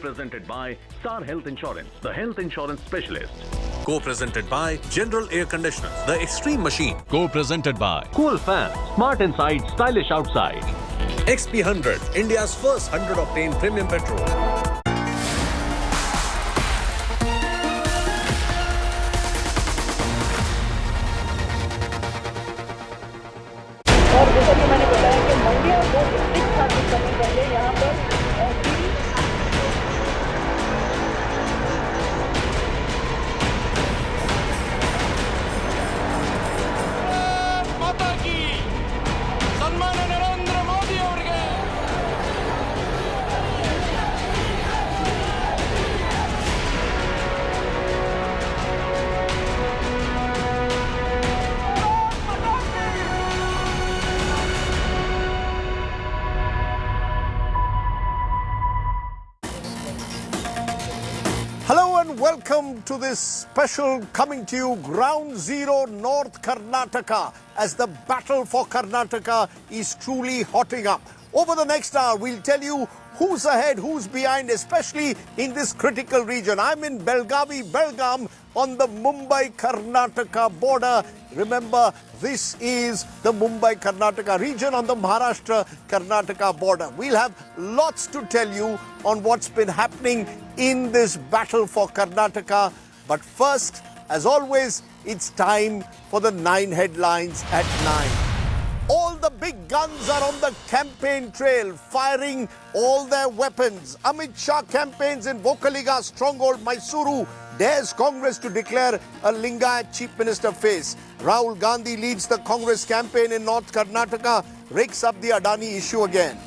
Co-presented by Star Health Insurance, the health insurance specialist. Co-presented by General Air Conditioners, the Extreme Machine. Co-presented by Cool fans, smart inside, stylish outside. XP100, India's first 100-octane premium petrol. और जैसा कि मैंने बताया कि मंडियां को district स्थापित करने पहले यहाँ पर माता की सम्मान नरेंद्र मोदी ಅವರಿಗೆ Hello and welcome to this special coming to you Ground Zero North Karnataka as the battle for Karnataka is truly hotting up. Over the next hour, we'll tell you who's ahead, who's behind, especially in this critical region. I'm in Belagavi, Belgaum on the Mumbai-Karnataka border. Remember, this is the Mumbai-Karnataka region on the Maharashtra-Karnataka border. We'll have lots to tell you on what's been happening in this battle for Karnataka. But first, as always, it's time for the 9 headlines at 9. All the big guns are on the campaign trail, firing all their weapons. Amit Shah campaigns in Vokaliga stronghold Mysuru, dares Congress to declare a Lingayat Chief Minister face. Rahul Gandhi leads the Congress campaign in North Karnataka, rakes up the Adani issue again.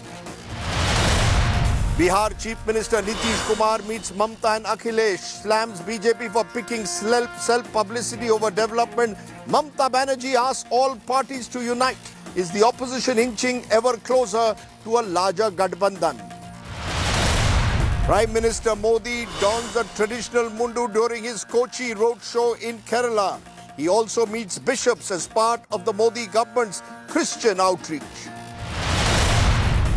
Bihar Chief Minister Nitish Kumar meets Mamta and Akhilesh, slams BJP for picking self-publicity over development. Mamta Banerjee asks all parties to unite. Is the opposition inching ever closer to a larger Gadbandhan? Prime Minister Modi dons a traditional mundu during his Kochi roadshow in Kerala. He also meets bishops as part of the Modi government's Christian outreach.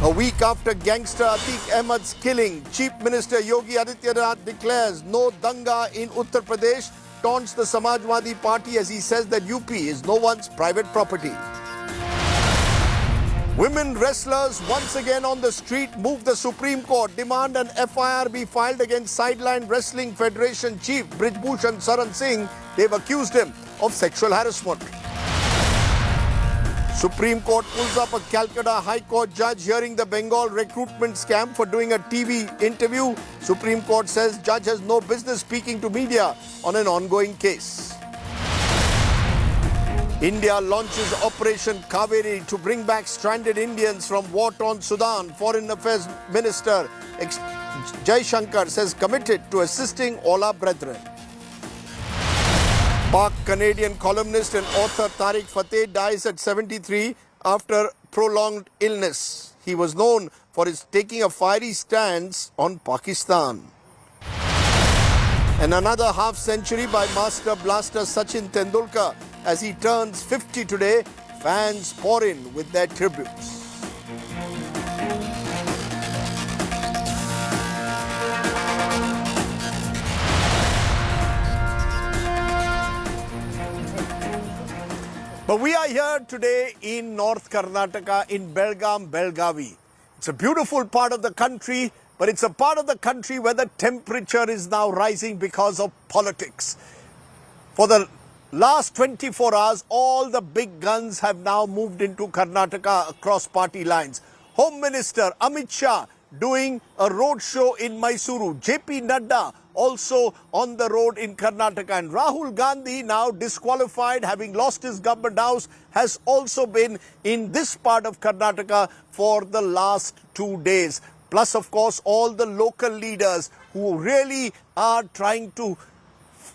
A week after gangster Atiq Ahmed's killing, Chief Minister Yogi Adityanath declares no danga in Uttar Pradesh, taunts the Samajwadi Party as he says that UP is no one's private property. Women wrestlers once again on the street move the Supreme Court, demand an FIR be filed against Sideline Wrestling Federation Chief Brijbhushan Saran Singh. They've accused him of sexual harassment. Supreme Court pulls up a Calcutta High Court judge hearing the Bengal recruitment scam for doing a TV interview. Supreme Court says judge has no business speaking to media on an ongoing case. India launches Operation Haveri to bring back stranded Indians from war-torn Sudan. Foreign Affairs Minister Jai Shankar says committed to assisting all our brethren. Pak-Canadian columnist and author Tariq Fateh dies at 73 after prolonged illness. He was known for his taking a fiery stance on Pakistan. And another half century by master blaster Sachin Tendulkar. As he turns 50 today, fans pour in with their tributes. But we are here today in North Karnataka, in Belgaum, Belagavi. It's a beautiful part of the country, but it's a part of the country where the temperature is now rising because of politics. For the last 24 hours, all the big guns have now moved into Karnataka across party lines. Home Minister Amit Shah doing a road show in Mysuru. JP Nadda also on the road in Karnataka. And Rahul Gandhi, now disqualified, having lost his government house, has also been in this part of Karnataka for the last 2 days. Plus, of course, all the local leaders who really are trying to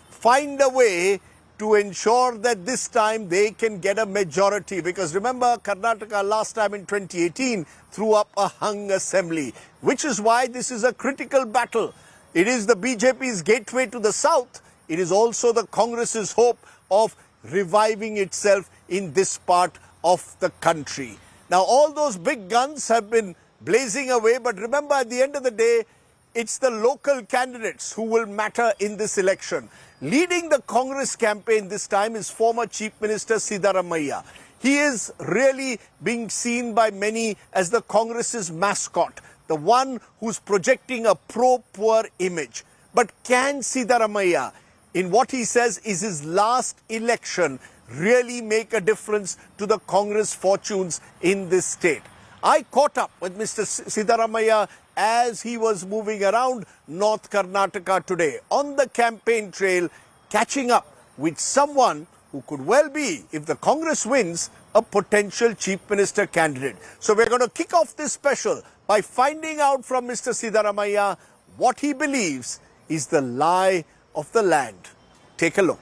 find a way to ensure that this time they can get a majority. Because remember, Karnataka last time in 2018 threw up a hung assembly, which is why this is a critical battle. It is the BJP's gateway to the south. It is also the Congress's hope of reviving itself in this part of the country. Now, all those big guns have been blazing away, but remember, at the end of the day, it's the local candidates who will matter in this election. Leading the Congress campaign this time is former Chief Minister Siddaramaiah. He is really being seen by many as the Congress's mascot, the one who's projecting a pro-poor image. But can Siddaramaiah, in what he says is his last election, really make a difference to the Congress fortunes in this state? I caught up with Mr. Siddaramaiah as he was moving around North Karnataka today on the campaign trail, catching up with someone who could well be, if the Congress wins, a potential Chief Minister candidate. So we're going to kick off this special by finding out from Mr. Siddaramaiah what he believes is the lie of the land. Take a look.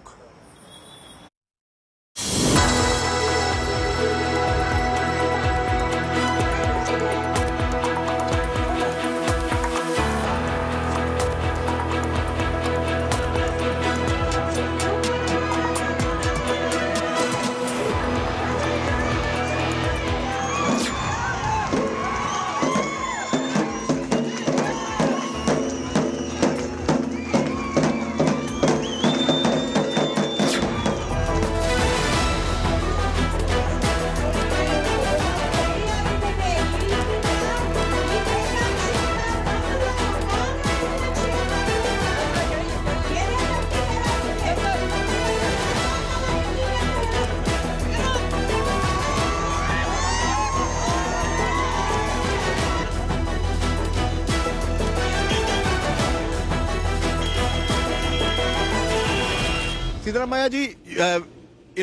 Siddaramaiah ji,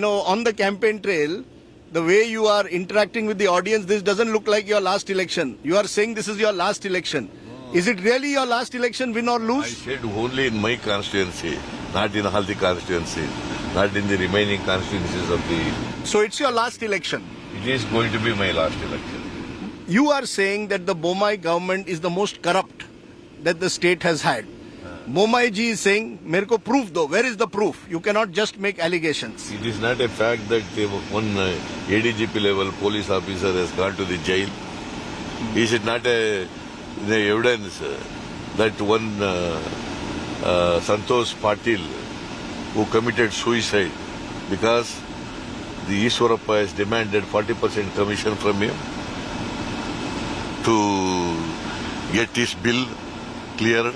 on the campaign trail, the way you are interacting with the audience, this doesn't look like your last election. You are saying this is your last election. Is it really your last election, win or I lose? said only in my constituency, not in all the constituencies, not in the remaining constituencies of the... So it's your last election. It is going to be my last election. You are saying that the Bommai government is the most corrupt that the state has had. Bommai ji is saying, "Mere ko proof do." Where is the proof? You cannot just make allegations. It is not a fact that one ADGP level police officer has gone to the jail. Is it not a evidence that one Santosh Patil, who committed suicide because the Ishwarappa has demanded 40% commission from him to get his bill cleared?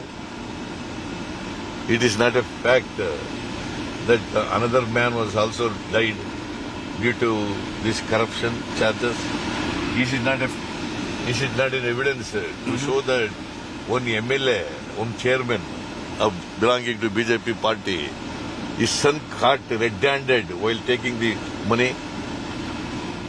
It is not a fact that another man was also died due to this corruption charges. Is it not an evidence to show that one MLA, one chairman of belonging to BJP party, his son caught red-handed while taking the money?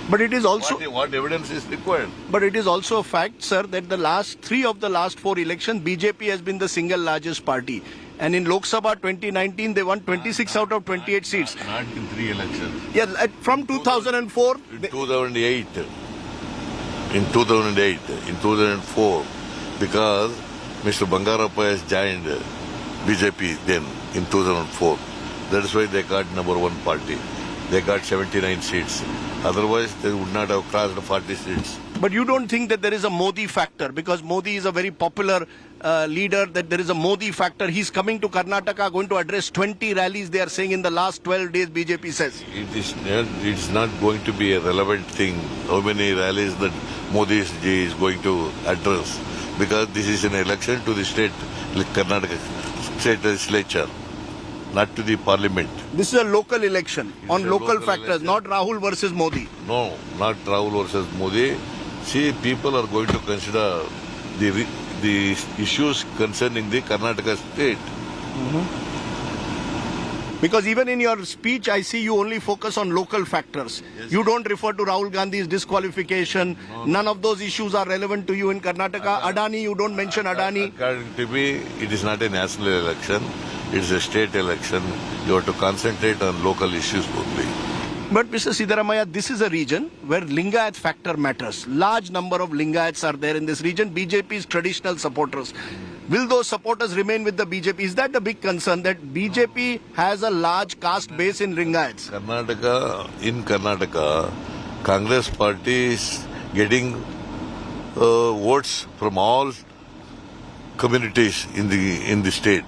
But it is also... What evidence is required? But it is also a fact, sir, that the last 3 of the last 4 elections, BJP has been the single largest party. And in Lok Sabha 2019, they won 26 out of 28 seats. Not in 3 elections. Yeah, from 2004. In 2008. In 2004, because Mr. Bangarappa has joined BJP then in 2004. That is why they got number 1 party. They got 79 seats. Otherwise, they would not have crossed 40 seats. But you don't think that there is a Modi factor, because Modi is a very popular leader, that there is a Modi factor. He's coming to Karnataka, going to address 20 rallies, they are saying, in the last 12 days, BJP says. It's not going to be a relevant thing how many rallies that Modi is going to address, because this is an election to the state, Karnataka state legislature, not to the parliament. This is a local election on local factors, election. not Rahul versus Modi. No, not Rahul versus Modi. See, people are going to consider the issues concerning the Karnataka state. Because even in your speech, I see you only focus on local factors. Yes. You don't refer to Rahul Gandhi's disqualification. None of those issues are relevant to you in Karnataka. Adani, you don't mention Adani. According to me, it is not a national election. It is a state election. You have to concentrate on local issues only. But Mr. Siddaramaiah, this is a region where Lingayat factor matters. Large number of Lingayats are there in this region. BJP's traditional supporters. Will those supporters remain with the BJP? Is that the big concern, that BJP has a large caste base in Lingayats? In Karnataka, Congress party is getting votes from all communities in the state.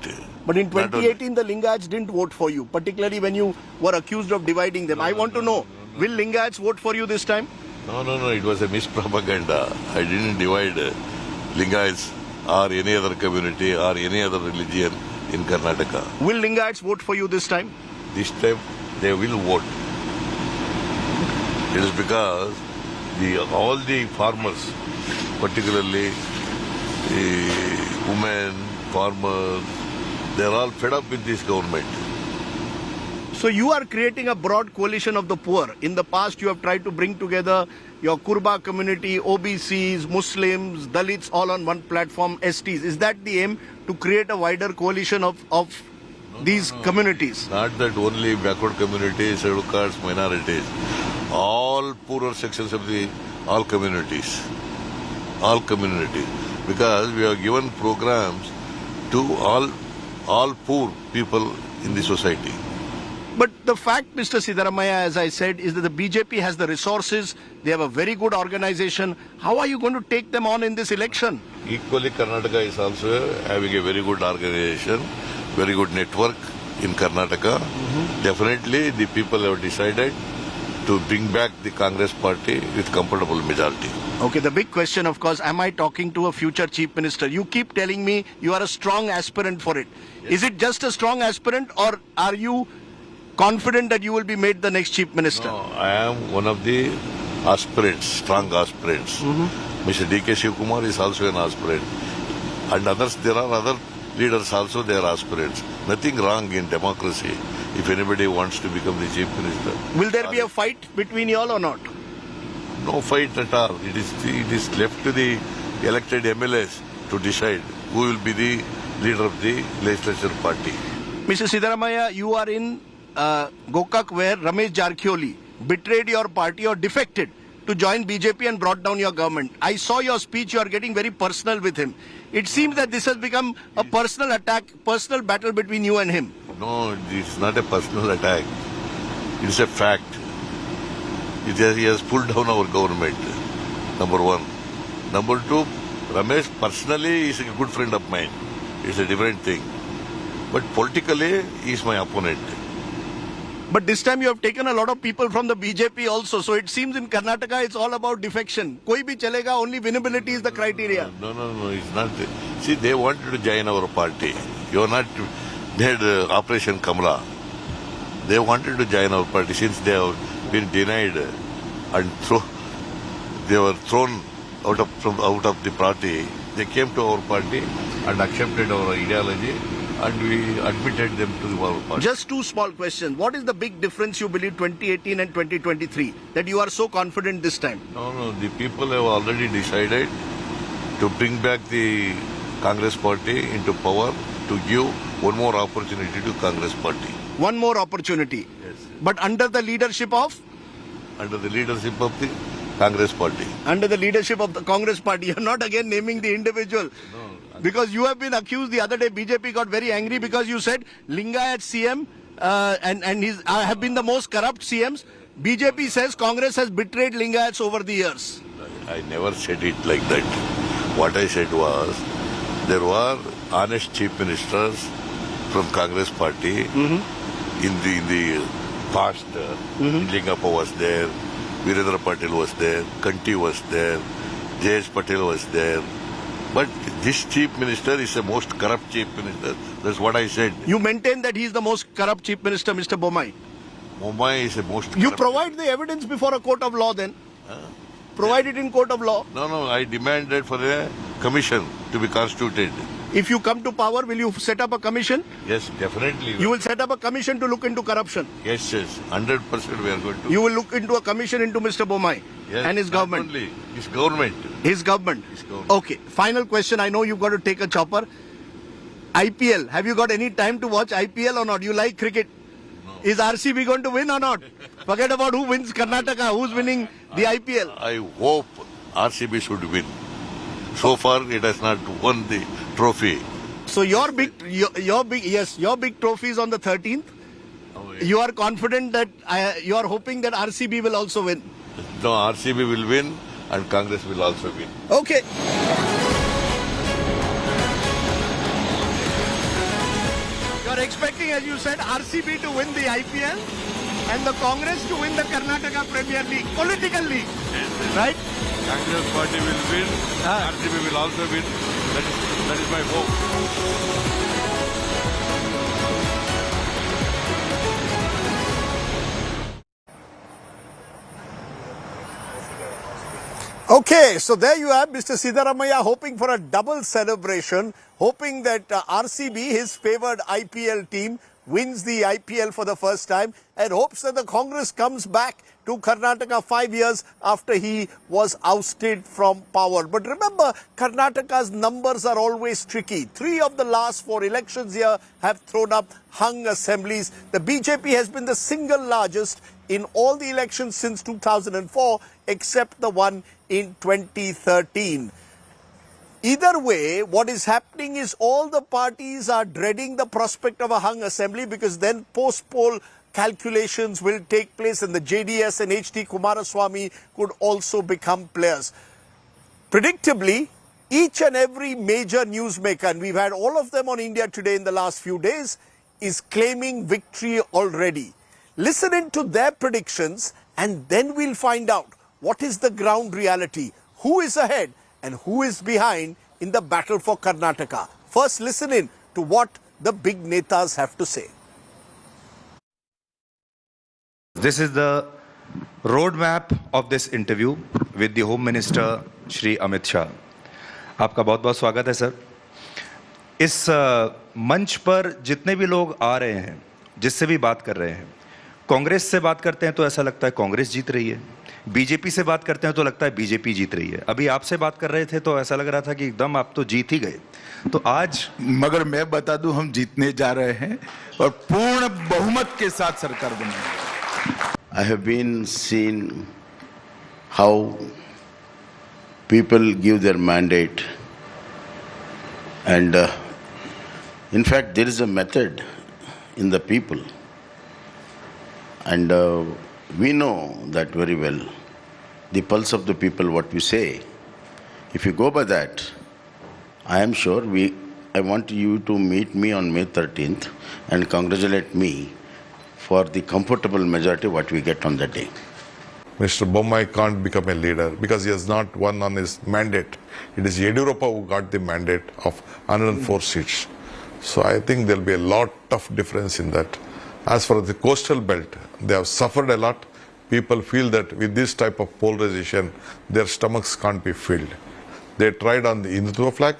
But in Not only- 2018, the Lingayats didn't vote for you, particularly when you were accused of dividing them. I want to know, will Lingayats vote for you this time? No, it was a mispropaganda. I didn't divide Lingayats or any other community or any other religion in Karnataka. Will Lingayats vote for you this time? This time they will vote. It is because all the farmers, particularly the women, farmers, they are all fed up with this government. So you are creating a broad coalition of the poor. In the past, you have tried to bring together your Kurba community, OBCs, Muslims, Dalits, all on one platform, STs. Is that the aim, to create a wider coalition of these communities? Not that only backward communities, scheduled castes, minorities, all poorer sections of all communities, because we have given programs to all poor people in the society. But the fact, Mr. Siddaramaiah, as I said, is that the BJP has the resources, they have a very good organization. How are you going to take them on in this election? Equally, Karnataka is also having a very good organization, very good network in Karnataka. Definitely, the people have decided to bring back the Congress party with comfortable majority. Okay, the big question, of course, am I talking to a future chief minister? You keep telling me you are a strong aspirant for it. Yes. Is it just a strong aspirant, or are you confident that you will be made the next chief minister? No, I am one of the aspirants, strong aspirants. Mr. D.K. Shivkumar is also an aspirant. And others, there are other leaders also, they are aspirants. Nothing wrong in democracy if anybody wants to become the chief minister. Will there be a fight between you all or not? No fight at all. It is left to the elected MLAs to decide who will be the leader of the legislature party. Mr. Siddaramaiah, you are in Gokak, where Ramesh Jarkhioli betrayed your party or defected to join BJP and brought down your government. I saw your speech, you are getting very personal with him. It seems that this has become a personal attack, personal battle between you and him. No, it's not a personal attack. It's a fact. He has pulled down our government, number one. Number two, Ramesh personally is a good friend of mine. It's a different thing. But politically, he is my opponent. But this time you have taken a lot of people from the BJP also. So it seems in Karnataka it's all about defection. Koi bhi chalega, only winnability is the criteria. No, it's not. See, they wanted to join our party. You are not, they had Operation Kamala. They wanted to join our party since they have been denied and they were thrown out of the party. They came to our party and accepted our ideology, and we admitted them to our party. Just two small questions. What is the big difference you believe 2018 and 2023 that you are so confident this time? No, the people have already decided to bring back the Congress party into power, to give one more opportunity to Congress party. One more opportunity. Yes. But under the leadership of? Under the leadership of the Congress party. Under the leadership of the Congress party. You're not again naming the individual. No. Because you have been accused the other day, BJP got very angry because you said Lingayat CM and he's have been the most corrupt CMs. BJP says Congress has betrayed Lingayats over the years. I never said it like that. What I said was, there were honest chief ministers from Congress party in the past. Lingappa was there, Virendra Patil was there, Kanti was there, J.S. Patel was there. But this chief minister is the most corrupt chief minister. That's what I said. You maintain that he is the most corrupt chief minister, Mr. Bommai. Bommai is the most You corrupt. provide the evidence before a court of law then? Provide it in court of law. No, I demanded for a commission to be constituted. If you come to power, will you set up a commission? Yes, definitely. You will set up a commission to look into corruption. Yes, 100% we are going to. You will look into a commission into Mr. Bommai and his government. Not only his government. His government. Okay, final question. I know you've got to take a chopper. IPL. Have you got any time to watch IPL or not? You like cricket? No. Is RCB going to win or not? Forget about who wins Karnataka. Who's winning the IPL? I hope RCB should win. So far, it has not won the trophy. So your big trophy is on the 13th. Oh, yeah. You are confident that you are hoping that RCB will also win. No, RCB will win and Congress will also win. Okay. are expecting, as you said, RCB to win the IPL and the Congress to win the Karnataka Premier League, political league, right? Congress party will win. RCB will also win. That is my hope. Okay, so there you have Mr. Siddaramaiah hoping for a double celebration, hoping that RCB, his favoured IPL team, wins the IPL for the first time and hopes that the Congress comes back to Karnataka 5 years after he was ousted from power. But remember, Karnataka's numbers are always tricky. 3 of the last 4 elections here have thrown up hung assemblies. The BJP has been the single largest in all the elections since 2004, except the one in 2013. Either way, what is happening is all the parties are dreading the prospect of a hung assembly because then post-poll calculations will take place and the JDS and HT Kumaraswamy could also become players. Predictably, each and every major newsmaker, and we've had all of them on India Today in the last few days, is claiming victory already. Listen into their predictions and then we'll find out what is the ground reality, who is ahead and who is behind in the battle for Karnataka. First, listen in to what the big netas have to say. This is the roadmap of this interview with the Home Minister Shri Amit Shah. आपका बहुत बहुत स्वागत है sir. इस मंच पर जितने भी लोग आ रहे हैं, जिससे भी बात कर रहे हैं, कांग्रेस से बात करते हैं तो ऐसा लगता है कांग्रेस जीत रही है, बीजेपी से बात करते हैं तो लगता है बीजेपी जीत रही है. अभी आपसे बात कर रहे थे तो ऐसा लग रहा था कि एकदम आप तो जीत ही गए. तो आज मगर मैं बता दूं, हम जीतने जा रहे हैं और पूर्ण बहुमत के साथ सरकार बनाएंगे. I have been seeing how people give their mandate, and in fact there is a method in the people, and we know that very well. The pulse of the people, what we say, if you go by that, I am sure I want you to meet me on May 13th and congratulate me for the comfortable majority what we get on that day. Mr. Bommai can't become a leader because he has not won on his mandate. It is Yediyurappa who got the mandate of 104 seats. So I think there will be a lot of difference in that. As for the coastal belt, they have suffered a lot. People feel that with this type of polarization, their stomachs can't be filled. They tried on the Hindutva flag.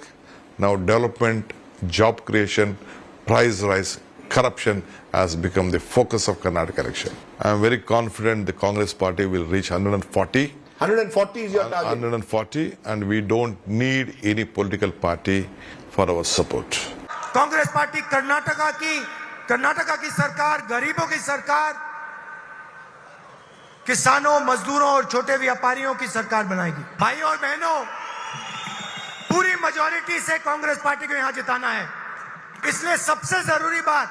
Now development, job creation, price rise, corruption has become the focus of Karnataka election. I am very confident the Congress party will reach 140. 140 is your target? 140, and we don't need any political party for our support. Congress party Karnataka की सरकार, गरीबों की सरकार, किसानों, मजदूरों और छोटे व्यापारियों की सरकार बनाएगी. भाइयों और बहनों, पूरी मेजॉरिटी से कांग्रेस पार्टी को यहां जिताना है. इसलिए सबसे जरूरी बात,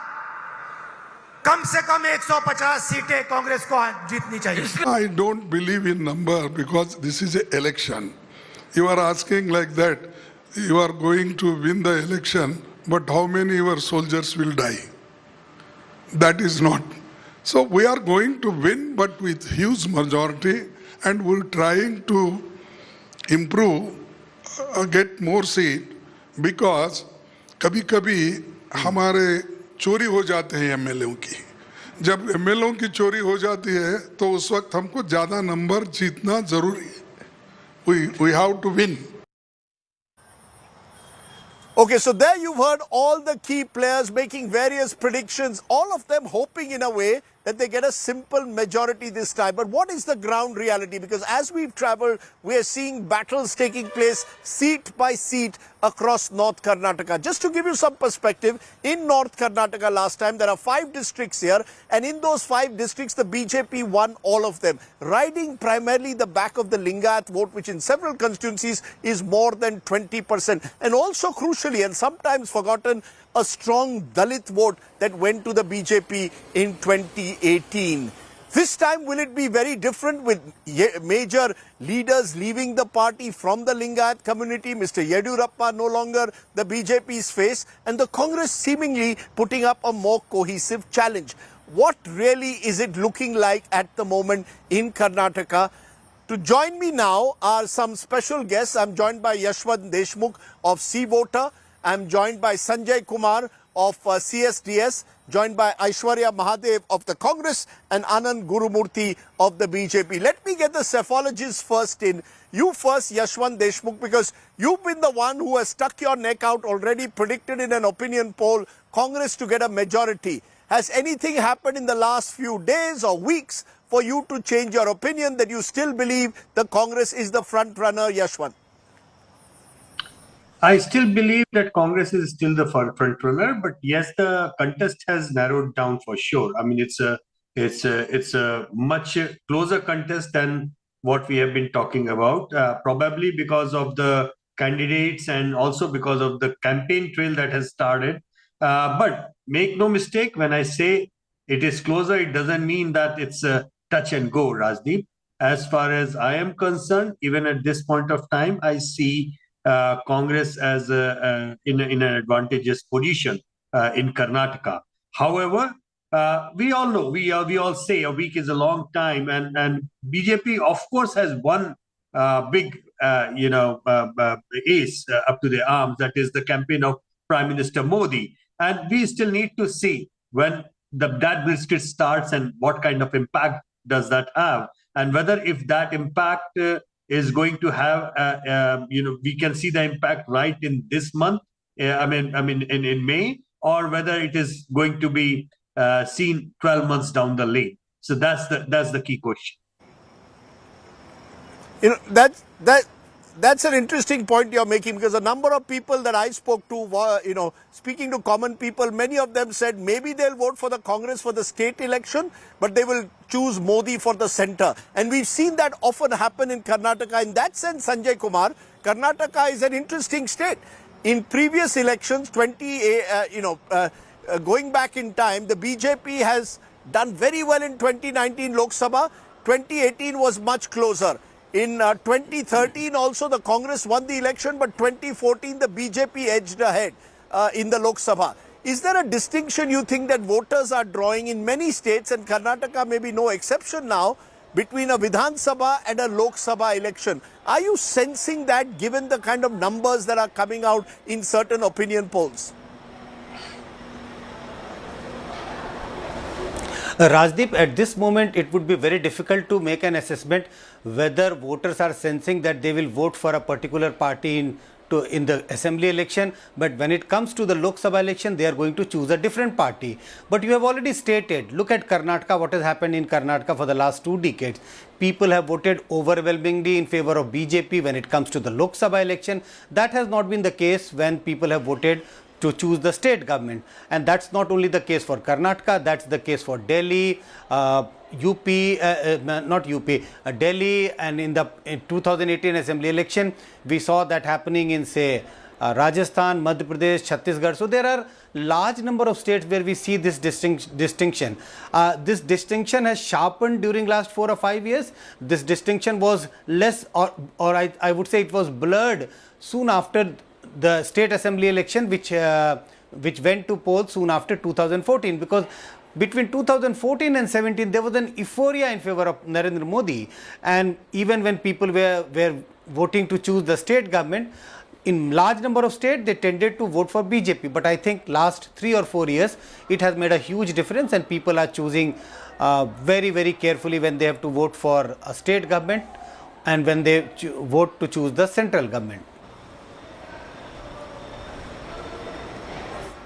कम से कम 150 सीटें कांग्रेस को जीतनी चाहिए. I don't believe in number because this is an election. You are asking like that. You are going to win the election, but how many your soldiers will die? That is not. So we are going to win, but with huge majority, and we're trying to improve, get more seat, because कभी-कभी हमारे चोरी हो जाते हैं MLA की. जब MLA की चोरी हो जाती है तो उस वक्त हमको ज्यादा नंबर जीतना जरूरी है. We have to win. Okay, so there you've heard all the key players making various predictions, all of them hoping in a way that they get a simple majority this time. But what is the ground reality? Because as we've traveled, we are seeing battles taking place seat by seat across North Karnataka. Just to give you some perspective, in North Karnataka last time, there are 5 districts here, and in those 5 districts, the BJP won all of them, riding primarily the back of the Lingayat vote, which in several constituencies is more than 20%. And also crucially, and sometimes forgotten, a strong Dalit vote that went to the BJP in 2018. This time, will it be very different with major leaders leaving the party from the Lingayat community? Mr. Yediyurappa no longer the BJP's face, and the Congress seemingly putting up a more cohesive challenge. What really is it looking like at the moment in Karnataka? To join me now are some special guests. I'm joined by Yashwant Deshmukh of C Voter. I'm joined by Sanjay Kumar of CSDS, joined by Aishwarya Mahadev of the Congress and Anand Gurumurthy of the BJP. Let me get the psephologists first in. You first, Yashwant Deshmukh, because you've been the one who has stuck your neck out, already predicted in an opinion poll Congress to get a majority. Has anything happened in the last few days or weeks for you to change your opinion that you still believe the Congress is the front runner, Yashwant? I still believe that Congress is still the front runner, but yes, the contest has narrowed down for sure. I mean, it's a much closer contest than what we have been talking about, probably because of the candidates and also because of the campaign trail that has started. But make no mistake, when I say it is closer, it doesn't mean that it's a touch and go, Rajdeep. As far as I am concerned, even at this point of time, I see Congress as in an advantageous position in Karnataka. However, we all know, we all say a week is a long time, and BJP, of course, has one big, ace up to their arms. That is the campaign of Prime Minister Modi, and we still need to see when that blitzkrieg starts and what kind of impact does that have, and whether if that impact is going to have, we can see the impact right in this month. In May, or whether it is going to be seen 12 months down the lane. So that's the key question. That's an interesting point you're making, because a number of people that I spoke to, speaking to common people, many of them said maybe they'll vote for the Congress for the state election, but they will choose Modi for the center. And we've seen that often happen in Karnataka. In that sense, Sanjay Kumar, Karnataka is an interesting state. In previous elections, going back in time, the BJP has done very well in 2019 Lok Sabha. 2018 was much closer. In 2013 also the Congress won the election, but 2014 the BJP edged ahead in the Lok Sabha. Is there a distinction you think that voters are drawing in many states, and Karnataka may be no exception now, between a Vidhan Sabha and a Lok Sabha election? Are you sensing that given the kind of numbers that are coming out in certain opinion polls? Rajdeep, at this moment, it would be very difficult to make an assessment whether voters are sensing that they will vote for a particular party in the assembly election, but when it comes to the Lok Sabha election, they are going to choose a different party. But you have already stated, look at Karnataka, what has happened in Karnataka for the last 2 decades. People have voted overwhelmingly in favor of BJP when it comes to the Lok Sabha election. That has not been the case when people have voted to choose the state government, and that's not only the case for Karnataka, that's the case for Delhi, Delhi, and in 2018 assembly election we saw that happening in, say, Rajasthan, Madhya Pradesh, Chhattisgarh. So there are large number of states where we see this distinction. This distinction has sharpened during last 4 or 5 years. This distinction was less, or I would say it was blurred soon after the state assembly election, which went to polls soon after 2014, because between 2014 and 17 there was an euphoria in favor of Narendra Modi, and even when people were voting to choose the state government, in large number of states they tended to vote for BJP. But I think last 3 or 4 years it has made a huge difference, and people are choosing very, very carefully when they have to vote for a state government and when they vote to choose the central government.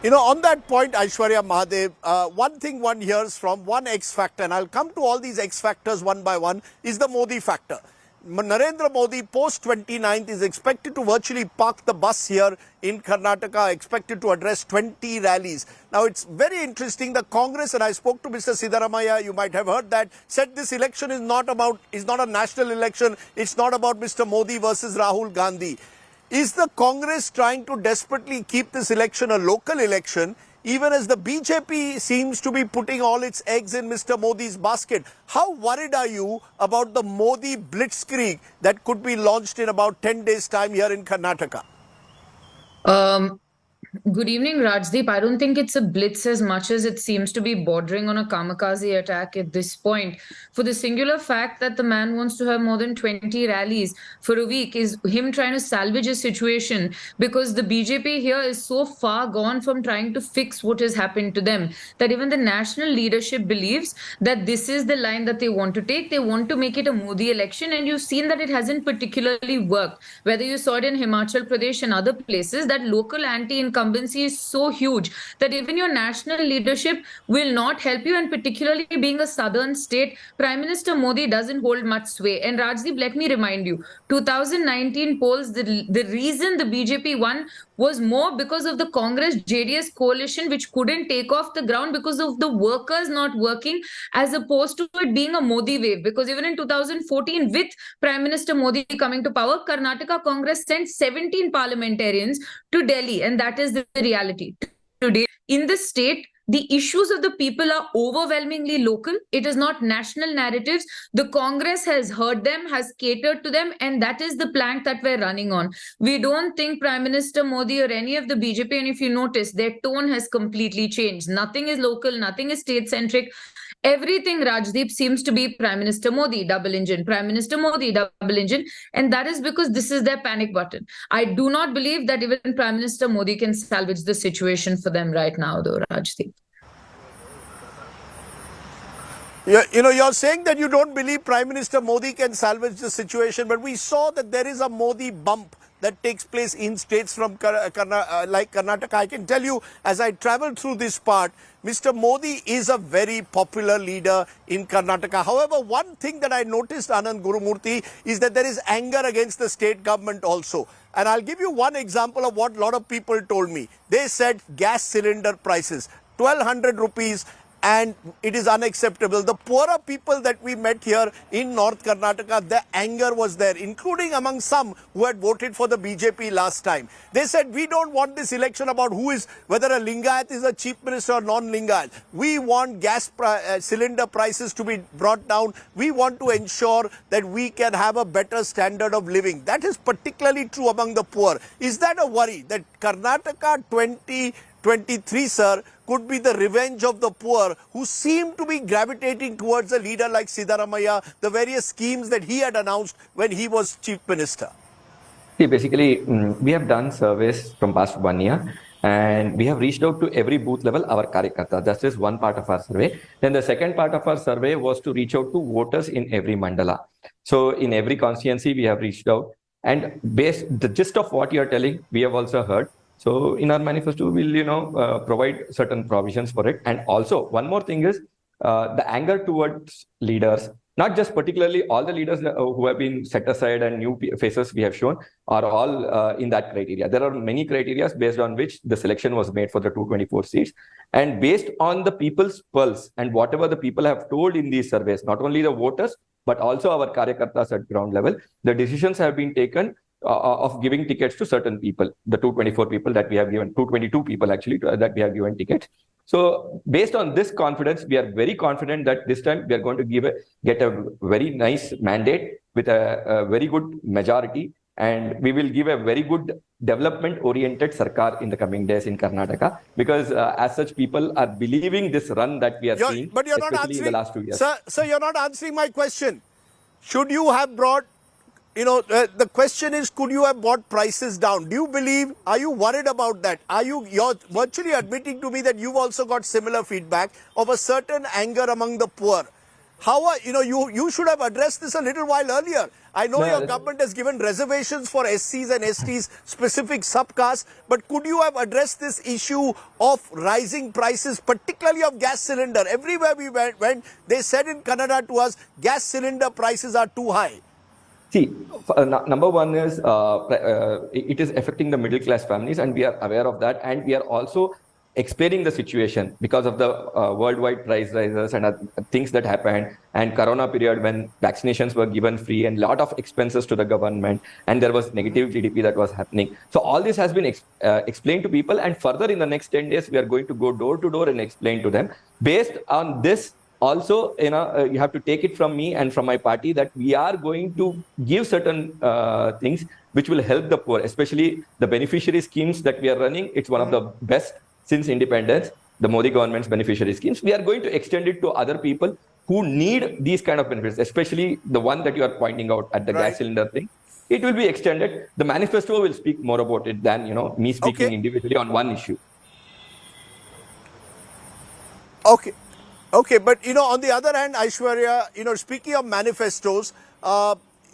On that point, Aishwarya Mahadev, one thing one hears from one X factor, and I'll come to all these X factors one by one, is the Modi factor. Narendra Modi post 29th is expected to virtually park the bus here in Karnataka, expected to address 20 rallies. Now it's very interesting, the Congress, and I spoke to Mr. Siddaramaiah, you might have heard that, said this election is not a national election, it's not about Mr. Modi versus Rahul Gandhi. Is the Congress trying to desperately keep this election a local election even as the BJP seems to be putting all its eggs in Mr. Modi's basket. How worried are you about the Modi blitzkrieg that could be launched in about 10 days' time here in Karnataka? Good evening, Rajdeep. I don't think it's a blitz as much as it seems to be bordering on a kamikaze attack at this point. For the singular fact that the man wants to have more than 20 rallies for a week is him trying to salvage a situation, because the BJP here is so far gone from trying to fix what has happened to them that even the national leadership believes that this is the line that they want to take. They want to make it a Modi election, and you've seen that it hasn't particularly worked. Whether you saw it in Himachal Pradesh and other places, that local anti-incumbency is so huge that even your national leadership will not help you, and particularly being a southern state, Prime Minister Modi doesn't hold much sway. And Rajdeep, let me remind you, 2019 polls, the reason the BJP won was more because of the Congress-JDS coalition, which couldn't take off the ground because of the workers not working, as opposed to it being a Modi wave. Because even in 2014, with Prime Minister Modi coming to power, Karnataka Congress sent 17 parliamentarians to Delhi, and that is the reality. Today, in the state, the issues of the people are overwhelmingly local. It is not national narratives. The Congress has heard them, has catered to them, and that is the plank that we're running on. We don't think Prime Minister Modi or any of the BJP, and if you notice, their tone has completely changed. Nothing is local, nothing is state-centric. Everything, Rajdeep, seems to be Prime Minister Modi, double engine, Prime Minister Modi, double engine. And that is because this is their panic button. I do not believe that even Prime Minister Modi can salvage the situation for them right now, though, Rajdeep. You're saying that you don't believe Prime Minister Modi can salvage the situation, but we saw that there is a Modi bump that takes place in states from like Karnataka. I can tell you, as I travel through this part, Mr. Modi is a very popular leader in Karnataka. However, one thing that I noticed, Anand Gurumurthy, is that there is anger against the state government also. And I'll give you one example of what a lot of people told me. They said gas cylinder prices, 1,200 rupees, and it is unacceptable. The poorer people that we met here in North Karnataka, the anger was there, including among some who had voted for the BJP last time. They said, we don't want this election about whether a Lingayat is a chief minister or non-Lingayat. We want gas cylinder prices to be brought down. We want to ensure that we can have a better standard of living. That is particularly true among the poor. Is that a worry that Karnataka 2023, sir, could be the revenge of the poor who seem to be gravitating towards a leader like Siddaramaiah, the various schemes that he had announced when he was chief minister? See, basically, we have done surveys from past 1 year, and we have reached out to every booth level, our Karyakarta. That is one part of our survey. Then the second part of our survey was to reach out to voters in every mandala. So in every constituency, we have reached out, and the gist of what you are telling, we have also heard. So in our manifesto, we'll, provide certain provisions for it. And also, one more thing is the anger towards leaders, not just particularly all the leaders who have been set aside and new faces we have shown are all in that criteria. There are many criteria based on which the selection was made for the 224 seats. And based on the people's pulse and whatever the people have told in these surveys, not only the voters, but also our Karyakartas at ground level, the decisions have been taken of giving tickets to certain people, the 224 people that we have given, 222 people actually that we have given tickets. So based on this confidence, we are very confident that this time we are going to get a very nice mandate with a very good majority, and we will give a very good development-oriented sarkar in the coming days in Karnataka, because as such, people are believing this run that we are seeing, but you're not especially answering, in the last 2 years. Sir, you're not answering my question. Should you have brought, the question is, could you have brought prices down? Do you believe, are you worried about that? You're virtually admitting to me that you've also got similar feedback of a certain anger among the poor. You should have addressed this a little while earlier. I know your government has given reservations for SCs and STs, specific subcastes, but could you have addressed this issue of rising prices, particularly of gas cylinder? Everywhere we went, they said in Kannada to us, gas cylinder prices are too high. See, number one is it is affecting the middle class families, and we are aware of that, and we are also explaining the situation because of the worldwide price rises and things that happened, and corona period when vaccinations were given free and a lot of expenses to the government, and there was negative GDP that was happening. So all this has been explained to people, and further in the next 10 days we are going to go door to door and explain to them. Based on this also, you have to take it from me and from my party that we are going to give certain things which will help the poor, especially the beneficiary schemes that we are running. It's one of the best since independence, the Modi government's beneficiary schemes. We are going to extend it to other people who need these kind of benefits, especially the one that you are pointing out at the gas cylinder thing. It will be extended. The manifesto will speak more about it than me speaking individually on one issue. Okay, but on the other hand, Aishwarya, speaking of manifestos,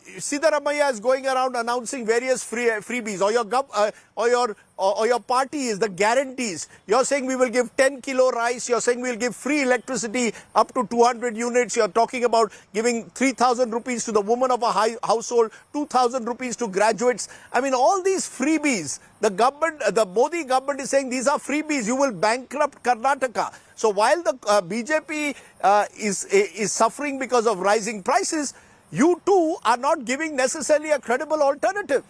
Siddaramaiah is going around announcing various freebies, or your party is the guarantees. You're saying we will give 10 kilo rice. You're saying we'll give free electricity up to 200 units. You're talking about giving 3,000 rupees to the woman of a household, 2,000 rupees to graduates. I mean, all these freebies, the Modi government is saying these are freebies. You will bankrupt Karnataka. So while the BJP is suffering because of rising prices, you too are not giving necessarily a credible alternative.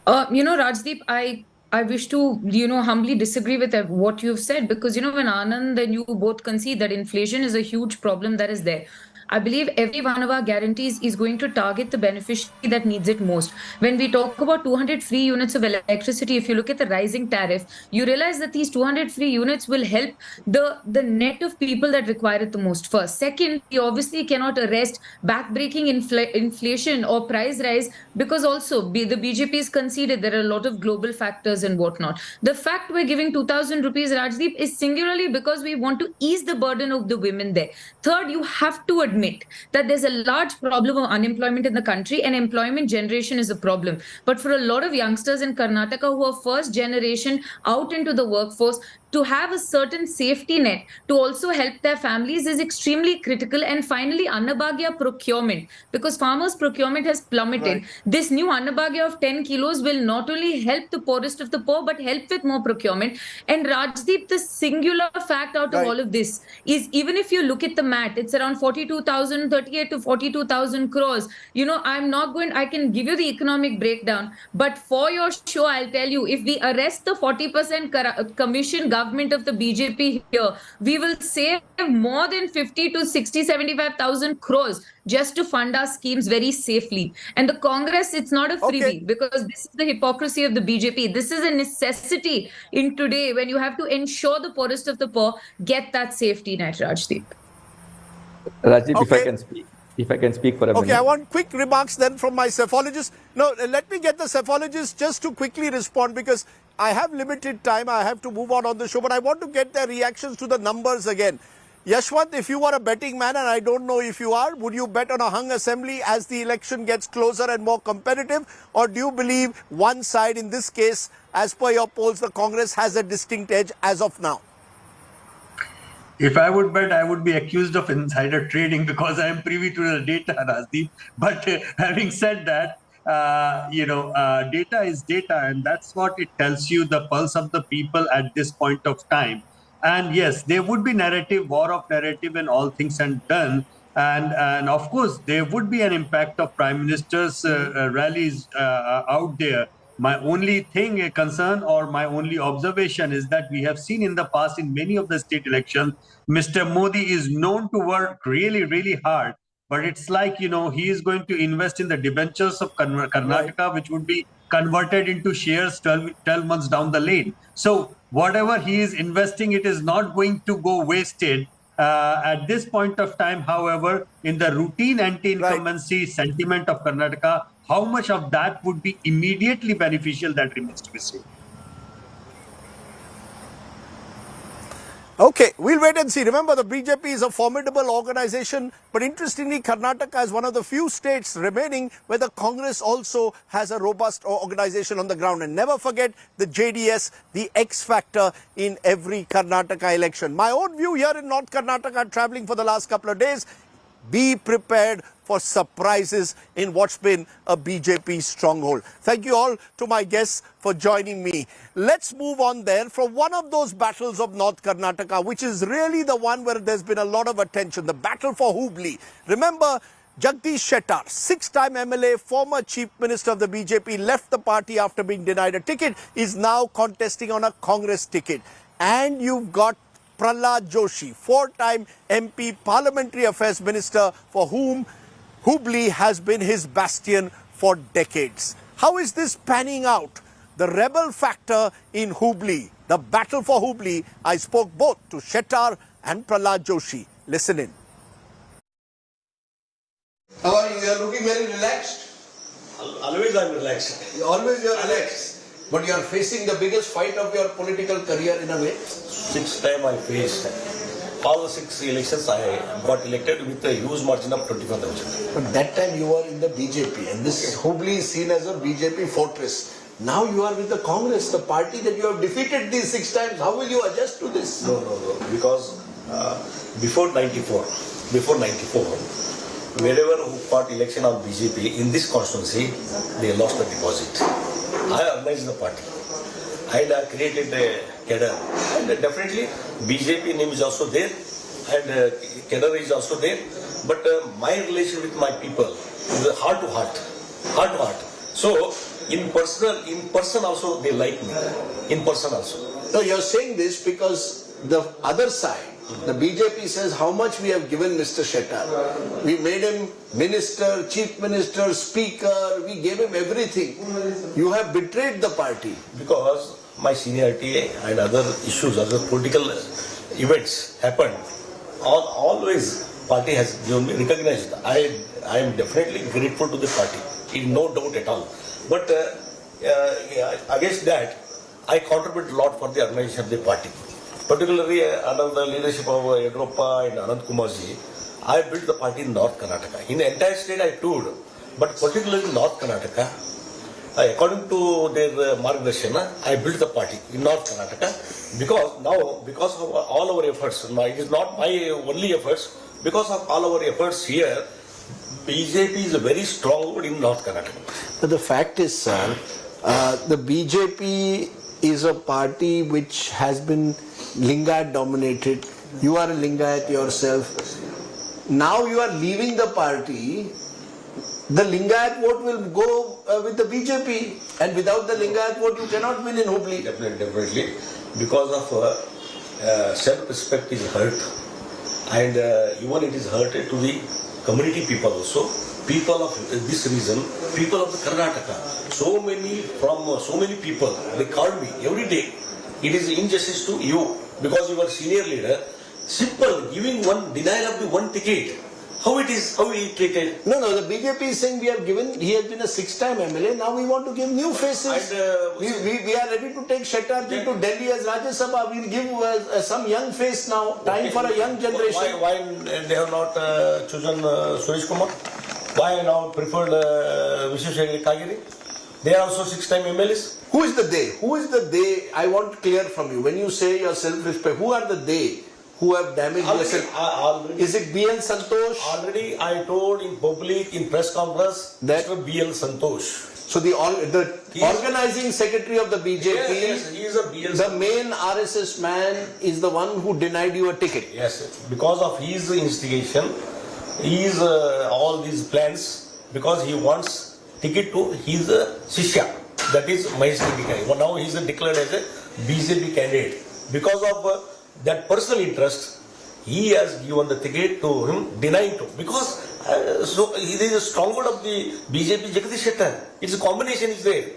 Rajdeep, I wish to, humbly disagree with what you've said, because, when Anand and you both concede that inflation is a huge problem that is there, I believe every one of our guarantees is going to target the beneficiary that needs it most. When we talk about 200 free units of electricity, if you look at the rising tariff, you realize that these 200 free units will help the net of people that require it the most first. Second, we obviously cannot arrest backbreaking inflation or price rise, because also the BJP is conceded there are a lot of global factors and whatnot. The fact we're giving 2,000 rupees, Rajdeep, is singularly because we want to ease the burden of the women there. Third, you have to admit that there's a large problem of unemployment in the country, and employment generation is a problem. But for a lot of youngsters in Karnataka who are first generation out into the workforce, to have a certain safety net to also help their families is extremely critical. And finally, Annabhagya procurement, because farmers' procurement has plummeted. Right. This new Annabhagya of 10 kilos will not only help the poorest of the poor, but help with more procurement. And Rajdeep, the singular fact out of all of this is, even if you look at the math, it's around 38 to 42,000 crores. I can give you the economic breakdown, but for your show, I'll tell you, if we arrest the 40% commission government of the BJP here, we will save more than 50 to 60, 75,000 crores just to fund our schemes very safely. And the Congress, it's not a freebie, because this is the hypocrisy of the BJP. This is a necessity in today when you have to ensure the poorest of the poor get that safety net, Rajdeep. Rajdeep, if I can speak for a minute. Okay, I want quick remarks then from my cephalogist. No, let me get the cephalogist just to quickly respond, because I have limited time. I have to move on the show, but I want to get their reactions to the numbers again. Yashwant, if you were a betting man, and I don't know if you are, would you bet on a hung assembly as the election gets closer and more competitive? Or do you believe one side, in this case, as per your polls, the Congress has a distinct edge as of now? If I would bet, I would be accused of insider trading, because I am privy to the data, Rajdeep. But having said that, data is data, and that's what it tells you, the pulse of the people at this point of time. And yes, there would be war of narrative and all things and done. And of course, there would be an impact of Prime Minister's rallies out there. My only concern or my only observation is that we have seen in the past in many of the state elections, Mr. Modi is known to work really, really hard. But it's like, he is going to invest in the debentures of Karnataka, which would be converted into shares 12 months down the lane. So whatever he is investing, it is not going to go wasted. At this point of time, however, in the routine anti-incumbency sentiment of Karnataka, how much of that would be immediately beneficial, that remains to be seen. Okay, we'll wait and see. Remember, the BJP is a formidable organization, but interestingly, Karnataka is one of the few states remaining where the Congress also has a robust organization on the ground. And never forget the JDS, the X factor in every Karnataka election. My own view here in North Karnataka, traveling for the last couple of days, be prepared for surprises in what's been a BJP stronghold. Thank you all to my guests for joining me. Let's move on then from one of those battles of North Karnataka, which is really the one where there's been a lot of attention, the battle for Hubli. Remember, Jagdish Shettar, 6-time MLA, former Chief Minister of the BJP, left the party after being denied a ticket, is now contesting on a Congress ticket. And you've got Prahlad Joshi, 4-time MP, Parliamentary Affairs Minister, for whom Hubli has been his bastion for decades. How is this panning out? The rebel factor in Hubli, the battle for Hubli. I spoke both to Shettar and Prahlad Joshi. Listen in. How are you? You are looking very relaxed. Always I am relaxed. Always you are relaxed. But you are facing the biggest fight of your political career in a way. 6 times I faced. All the 6 elections I got elected with a huge margin of 25,000. But that time you were in the BJP and this Hubli is seen as a BJP fortress. Now you are with the Congress, the party that you have defeated these 6 times. How will you adjust to this? No. Because before 94, wherever who fought election of BJP in this constituency, they lost the deposit. I organized the party and I created a cadre. And definitely BJP name is also there and cadre is also there. But my relation with my people is heart to heart. So in person also they like me. In person also. No, you are saying this because the other side, the BJP says how much we have given Mr. Shettar. We made him minister, chief minister, speaker, we gave him everything. You have betrayed the party. Because my seniority and other issues, other political events happened. Always party has given me recognized. I am definitely grateful to the party, in no doubt at all. But against that, I contribute a lot for the organization of the party. Particularly under the leadership of Yedroppa and Anand Kumarji, I built the party in North Karnataka. In the entire state I toured, but particularly in North Karnataka, according to their Margdarshana, I built the party in North Karnataka because of all our efforts, it is not my only efforts, because of all our efforts here, BJP is a very strong in North Karnataka. But the fact is, sir, the BJP is a party which has been Lingayat dominated. You are a Lingayat yourself. Now you are leaving the party. The Lingayat vote will go with the BJP, and without the Lingayat vote you cannot win in Hubli. Definitely. Because of self-respect is hurt, and even it is hurt to the community people also. People of this region, people of the Karnataka, so many people, they call me every day. It is injustice to you because you are senior leader. Simple, giving one denial of the one ticket. How he treated? No, the BJP is saying we have given, he has been a 6-time MLA, now we want to give new faces. And, we are ready to take Shettarji to Delhi as Rajya Sabha. We will give some young face now, time for a young generation. Why they have not chosen Suresh Kumar? Why now preferred Vishweshwara Kagiri? They are also 6-time MLAs. Who is the they? Who is the they? I want clear from you. When you say your self-respect, who are the they who have damaged yourself? Is it BL Santosh? Already I told in public, in press conference, that BL Santosh. So the organizing secretary of the BJP, yes, he is a BL the main RSS man is the one who denied you a ticket. Yes, because of his instigation, his all these plans, because he wants ticket to his Shishya, that is Mahesh Tikai. Now he is declared as a BJP candidate. Because of that personal interest, he has given the ticket to him, denying to. Because so he is a stronghold of the BJP, Jagdish Shettar. It's a combination is there.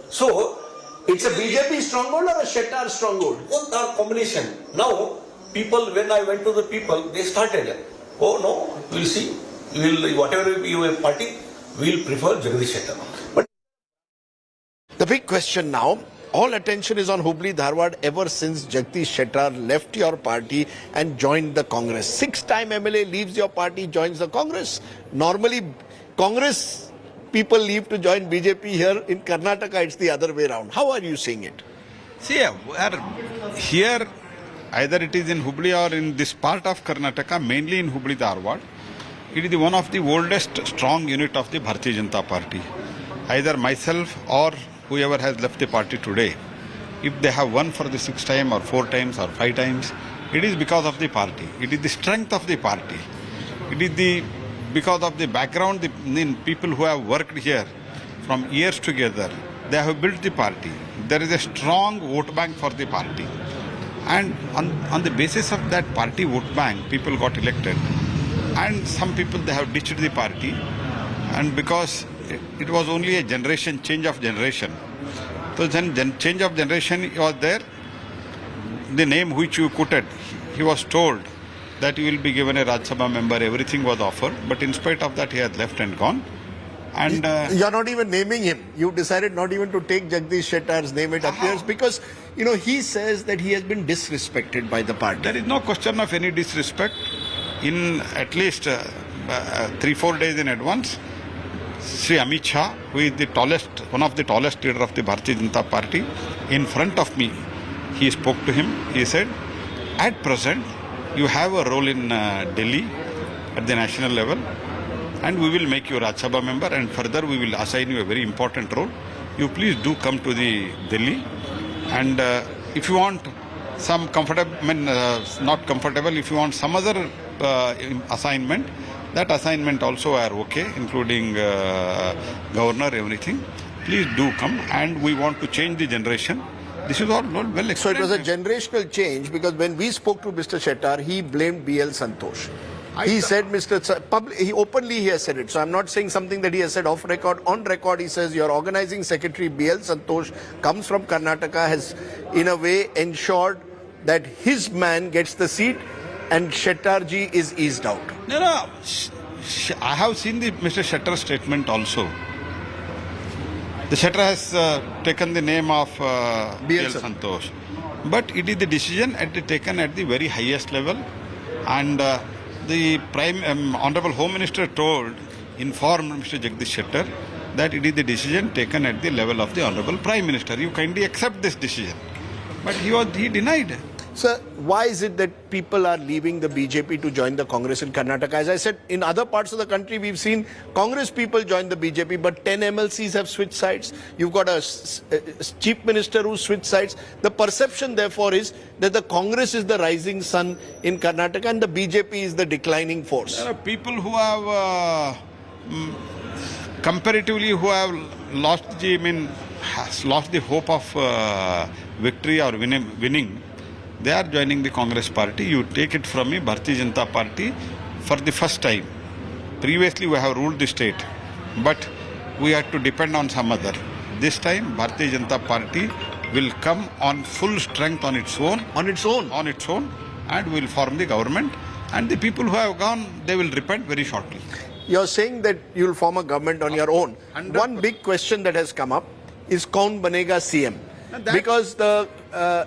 So it's a BJP stronghold or a Shettar stronghold? Both are combination. Now people, when I went to the people, they started, oh no, we'll see, whatever your party, we'll prefer Jagdish Shettar. But the big question now, all attention is on Hubli Dharwad ever since Jagdish Shettar left your party and joined the Congress. 6-time MLA leaves your party, joins the Congress. Normally, Congress people leave to join BJP. Here in Karnataka, it's the other way around. How are you seeing it? See, here, either it is in Hubli or in this part of Karnataka, mainly in Hubli Dharwad, it is one of the oldest strong unit of the Bharatiya Janata Party. Either myself or whoever has left the party today, if they have won for the 6th time or 4 times or 5 times, it is because of the party. It is the strength of the party. It is because of the background, the people who have worked here from years together, they have built the party. There is a strong vote bank for the party. And on the basis of that party vote bank, people got elected. And some people, they have ditched the party. And because it was only a generation, change of generation. So then change of generation was there. The name which you quoted, he was told that he will be given a Rajya Sabha member, everything was offered. But in spite of that, he had left and gone. And you're not even naming him. You decided not even to take Jagdish Shettar's name, it appears, because, you know, he says that he has been disrespected by the party. There is no question of any disrespect. In at least 3-4 days in advance, Sri Amit Shah, who is the tallest, one of the tallest leader of the Bharatiya Janata Party, in front of me, he spoke to him. He said, at present, you have a role in Delhi at the national level, and we will make you a Rajya Sabha member, and further we will assign you a very important role. You please do come to the Delhi, and if you want some comfortable, not comfortable, if you want some other assignment, that assignment also are okay, including governor, everything. Please do come, and we want to change the generation. This is all well explained. So it was a generational change, because when we spoke to Mr. Shettar, he blamed BL Santosh. He said, he openly has said it. So I'm not saying something that he has said off record. On record, he says your organizing secretary BL Santosh comes from Karnataka, has in a way ensured that his man gets the seat, and Shettarji is eased out. No. I have seen the Mr. Shettar statement also. The Shettar has taken the name of BL Santosh. But it is the decision taken at the very highest level. And the Honorable Home Minister informed Mr. Jagdish Shettar that it is the decision taken at the level of the Honorable Prime Minister. You kindly accept this decision. But he denied. Sir, why is it that people are leaving the BJP to join the Congress in Karnataka? As I said, in other parts of the country, we've seen Congress people join the BJP, but 10 MLCs have switched sides. You've got a chief minister who switched sides. The perception, therefore, is that the Congress is the rising sun in Karnataka and the BJP is the declining force. There are people who have, comparatively, who have lost the hope of victory or winning. They are joining the Congress party. You take it from me, Bharatiya Janata Party, for the first time. Previously, we have ruled the state, but we had to depend on some other. This time, Bharatiya Janata Party will come on full strength on its own. On its own? On its own, and will form the government. And the people who have gone, they will repent very shortly. You're saying that you'll form a government on your own. One big question that has come up is Kaun Banega CM? Because the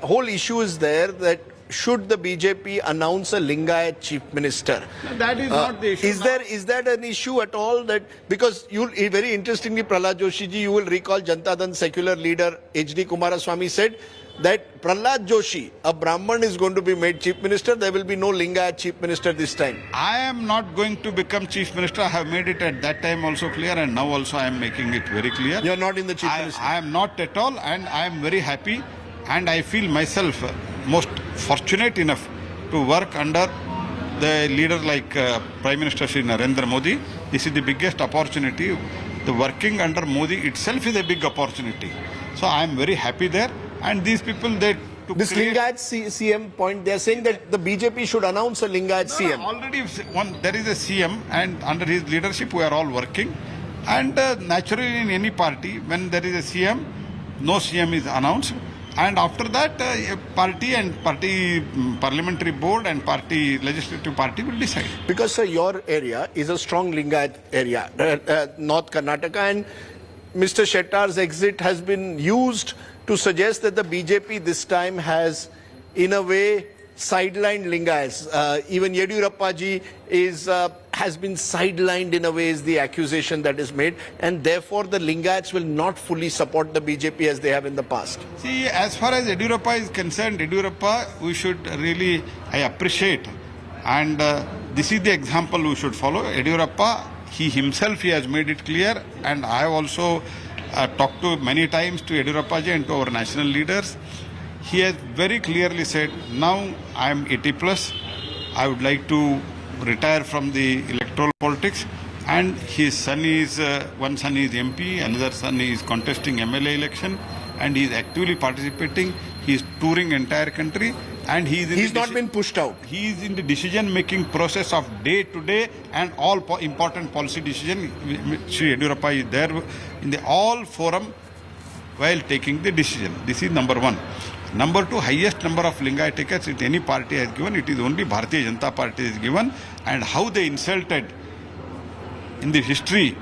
whole issue is there that should the BJP announce a Lingayat chief minister? That is not the issue. Is that an issue at all? That because very interestingly, Prahlad Joshi ji, you will recall Janata Dal secular leader H.D. Kumaraswamy said that Prahlad Joshi, a Brahman, is going to be made chief minister. There will be no Lingayat chief minister this time. I am not going to become chief minister. I have made it at that time also clear, and now also I am making it very clear. You are not in the chief minister. I am not at all, and I am very happy, and I feel myself most fortunate enough to work under the leader like Prime Minister Shri Narendra Modi. This is the biggest opportunity. The working under Modi itself is a big opportunity. So I am very happy there. And these people, they took this Lingayat CM point, they are saying that the BJP should announce a Lingayat CM. Already there is a CM, and under his leadership we are all working. And naturally in any party, when there is a CM, no CM is announced. And after that, a party and parliamentary board and legislative party will decide. Because sir, your area is a strong Lingayat area, North Karnataka, and Mr. Shettar's exit has been used to suggest that the BJP this time has, in a way, sidelined Lingayats. Even Yediyurappa ji has been sidelined in a way, is the accusation that is made, and therefore the Lingayats will not fully support the BJP as they have in the past. See, as far as Yediyurappa is concerned, Yediyurappa, we should really, I appreciate, and This is the example we should follow. Yediyurappa, he himself, he has made it clear, and I have also talked to many times to Yediyurappa ji and to our national leaders. He has very clearly said, now I am 80 plus, I would like to retire from the electoral politics, and his son is, one son is MP, another son is contesting MLA election, and he is actively participating. He is touring entire country, and he's not been pushed out. He is in the decision-making process of day to day, and all important policy decision. Shri Yediyurappa is there in the all forum while taking the decision. This is number one. Number two, highest number of Lingayat tickets that any party has given, it is only Bharatiya Janata Party is given, and how they insulted in the history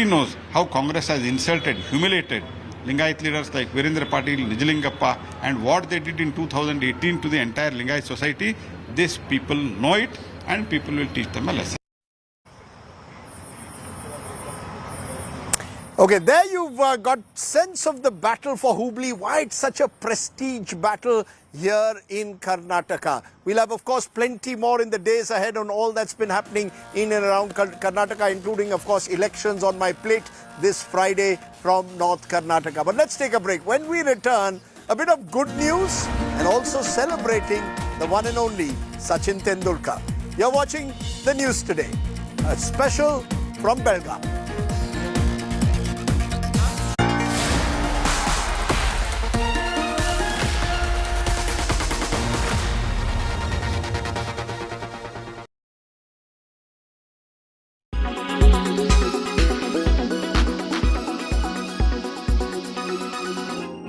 knows how Congress has insulted, humiliated Lingayat leaders like Virendra Patil, Nijalingappa, and what they did in 2018 to the entire Lingayat society. These people know it, and people will teach them a lesson. Okay, there you've got sense of the battle for Hubli, why it's such a prestige battle here in Karnataka. We'll have, of course, plenty more in the days ahead on all that's been happening in and around Karnataka, including, of course, elections on my plate this Friday from North Karnataka. But let's take a break. When we return, a bit of good news and also celebrating the one and only Sachin Tendulkar. You're watching the news today, a special from Belagavi.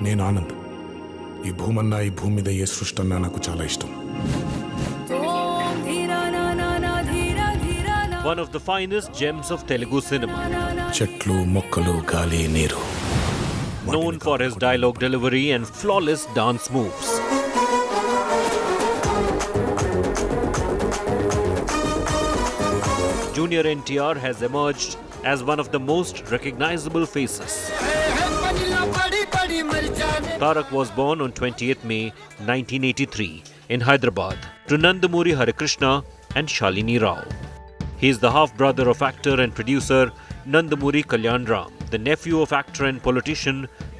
నేను ఆనంద్. ఈ భూమన్నా ఈ భూమి మీద ఏ సృష్టి అన్నా నాకు చాలా ఇష్టం. One of the finest gems of Telugu cinema. చెట్లు, మొక్కలు, గాలి, నీరు. Known for his dialogue delivery and flawless dance moves. Junior NTR has emerged as one of the most recognizable faces. Tarak was born on 28th May 1983 in Hyderabad to Nandamuri Harikrishna and Shalini Rao. He is the half-brother of actor and producer Nandamuri Kalyan Ram, the nephew of actor and politician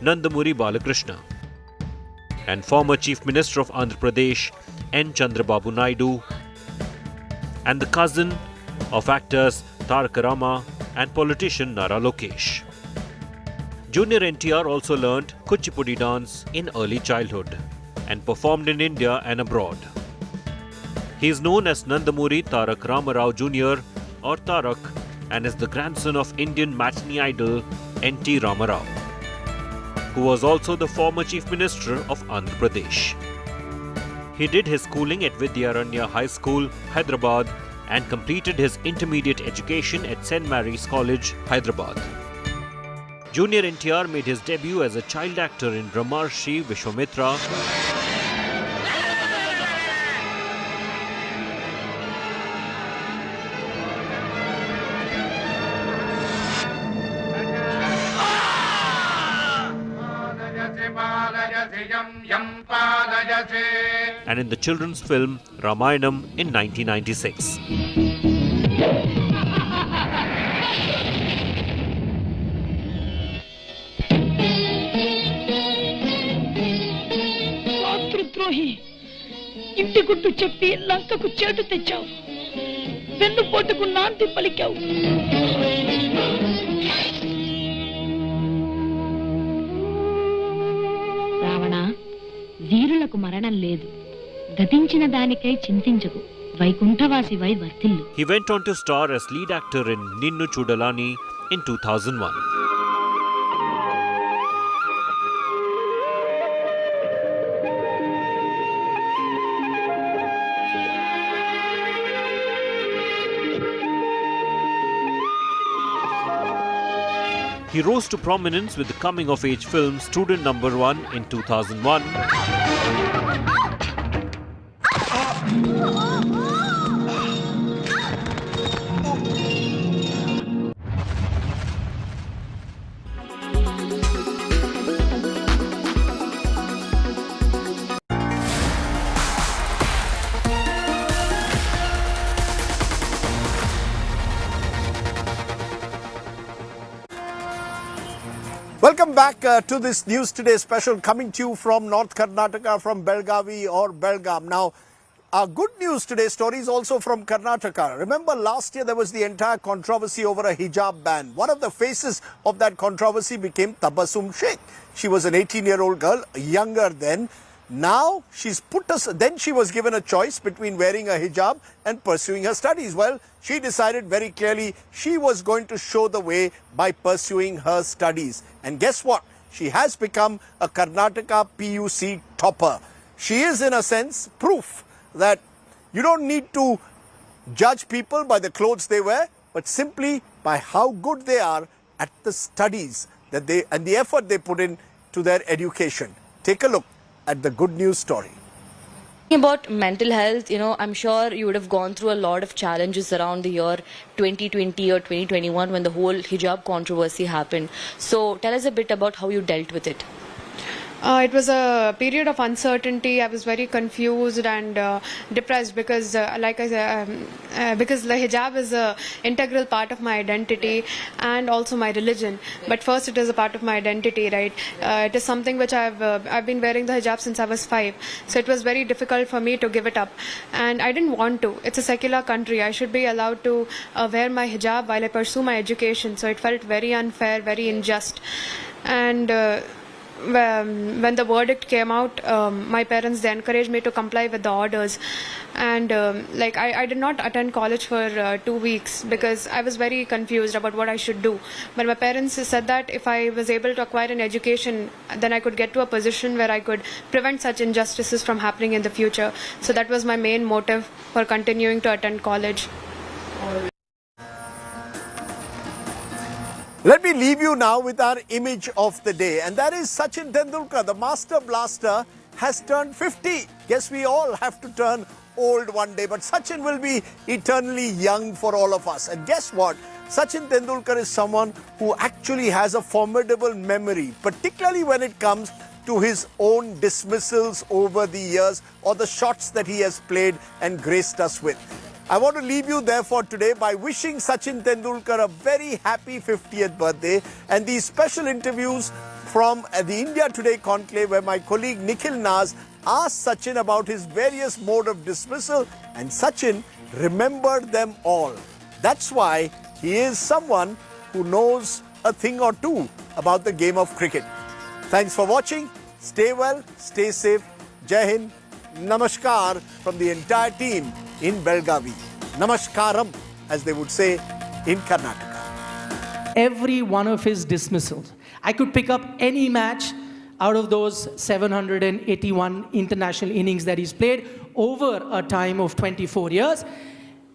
Nandamuri Balakrishna, and former Chief Minister of Andhra Pradesh N. Chandrababu Naidu, and the cousin of actors Tarak Rama and politician Nara Lokesh. Junior NTR also learnt Kuchipudi dance in early childhood and performed in India and abroad. He is known as Nandamuri Tarak Ramarao Jr. or Tarak and is the grandson of Indian matinee idol N.T. Ramarao, who was also the former Chief Minister of Andhra Pradesh. He did his schooling at Vidyaranya High School, Hyderabad, and completed his intermediate education at St. Mary's College, Hyderabad. Junior NTR made his debut as a child actor in Brahmarshi Vishwamitra, and in the children's film Ramayanam in 1996. ద్రోహి ఇంటి గుట్టు చెప్పి లంకకు చేటు తెచ్చావు, వెన్నుపోటుకు నాంది పలికావు. రావణ, వీరులకు మరణం లేదు, గతించిన దానికై చింతించకు, వైకుంఠవాసివై వర్తిల్లు. He went on to star as lead actor in Ninnu Chudalani in 2001. He rose to prominence with the coming-of-age film Student Number 1 in 2001. Welcome back to this News Today special coming to you from North Karnataka, from Belagavi or Belgaum. Now, our good news today story is also from Karnataka. Remember last year there was the entire controversy over a hijab ban. One of the faces of that controversy became Tabassum Sheikh. She was an 18-year-old girl, younger then. Now then she was given a choice between wearing a hijab and pursuing her studies. Well, she decided very clearly she was going to show the way by pursuing her studies. And guess what? She has become a Karnataka PUC topper. She is, in a sense, proof that you don't need to judge people by the clothes they wear, but simply by how good they are at the studies and the effort they put in to their education. Take a look at the good news story. About mental health, I'm sure you would have gone through a lot of challenges around the year 2020 or 2021 when the whole hijab controversy happened. So tell us a bit about how you dealt with it. It was a period of uncertainty. I was very confused and depressed because, like I said, because the hijab is an integral part of my identity and also my religion. But first, it is a part of my identity, right? It is something which I've been wearing the hijab since I was 5. So it was very difficult for me to give it up, and I didn't want to. It's a secular country. I should be allowed to wear my hijab while I pursue my education. So it felt very unfair, very unjust, and when the verdict came out, my parents, they encouraged me to comply with the orders, and I did not attend college for 2 weeks because I was very confused about what I should do. But my parents said that if I was able to acquire an education, then I could get to a position where I could prevent such injustices from happening in the future. So that was my main motive for continuing to attend college. Let me leave you now with our image of the day, and that is Sachin Tendulkar, the master blaster, has turned 50. Guess we all have to turn old one day, but Sachin will be eternally young for all of us. And guess what? Sachin Tendulkar is someone who actually has a formidable memory, particularly when it comes to his own dismissals over the years or the shots that he has played and graced us with. I want to leave you therefore today by wishing Sachin Tendulkar a very happy 50th birthday, and these special interviews from the India Today conclave where my colleague Nikhil Naz asked Sachin about his various mode of dismissal, and Sachin remembered them all. That's why he is someone who knows a thing or two about the game of cricket. Thanks for watching. Stay well, stay safe. Jai Hind. Namaskar from the entire team in Belagavi. Namaskaram, as they would say in Karnataka. Every one of his dismissals, I could pick up any match out of those 781 international innings that he's played over a time of 24 years.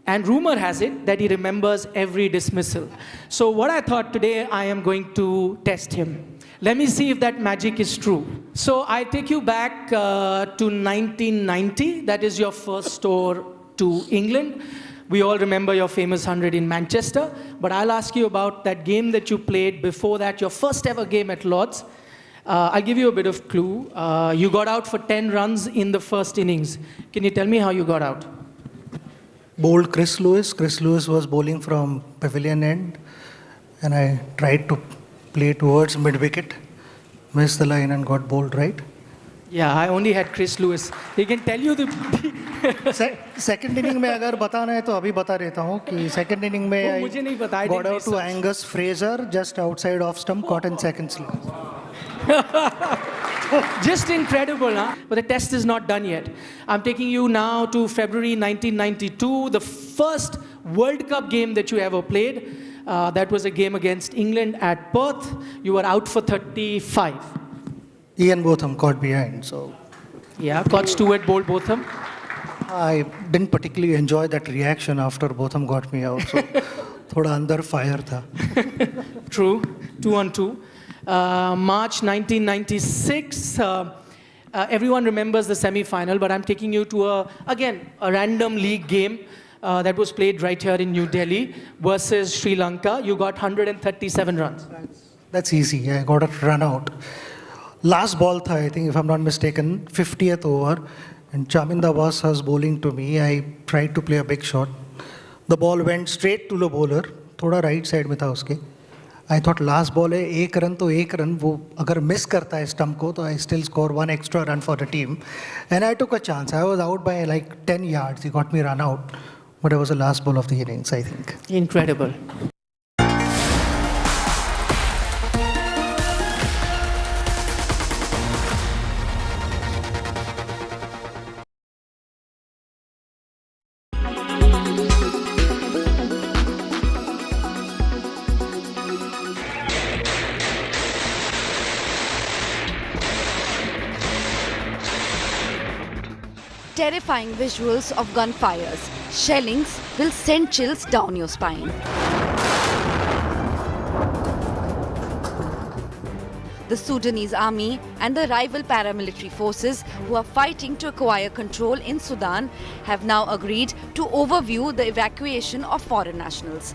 And rumor has it that he remembers every dismissal. So what I thought today, I am going to test him. Let me see if that magic is true. So I take you back to 1990. That is your first tour to England. We all remember your famous 100 in Manchester. But I'll ask you about that game that you played before that, your first ever game at Lord's. I'll give you a bit of clue. You got out for 10 runs in the first innings. Can you tell me how you got out? Bowled Chris Lewis. Chris Lewis was bowling from pavilion end, and I tried to play towards mid-wicket, missed the line and got bowled right. Yeah, I only had Chris Lewis. He can tell you the... Second inning में अगर बताना है तो अभी बता देता हूँ कि second inning में मुझे नहीं पता. got out to Angus Fraser just outside off stump, caught in second slip. Just incredible, huh? But the test is not done yet. I'm taking you now to February 1992, the first World Cup game that you ever played. That was a game against England at Perth. You were out for 35. Ian Botham caught behind, so... Yeah, caught Stewart, bowled Botham. I didn't particularly enjoy that reaction after Botham got me out, so thoda andar fire tha. True, 2-on-2. March 1996, everyone remembers the semi-final, but I'm taking you to, again, a random league game that was played right here in New Delhi versus Sri Lanka. You got 137 runs. That's easy. I got a run out. Last ball tha, I think, if I'm not mistaken, 50th over, and Chaminda Abbas was bowling to me. I tried to play a big shot. The ball went straight to the bowler, thoda right side mein tha uske. I thought last ball है एक run तो एक run, वो अगर miss करता है stump को तो I still score 1 extra run for the team, and I took a chance. I was out by like 10 yards. He got me run out, but it was the last ball of the innings, I think. Incredible. Terrifying visuals of gunfires. Shellings will send chills down your spine. The Sudanese army and the rival paramilitary forces who are fighting to acquire control in Sudan have now agreed to overview the evacuation of foreign nationals.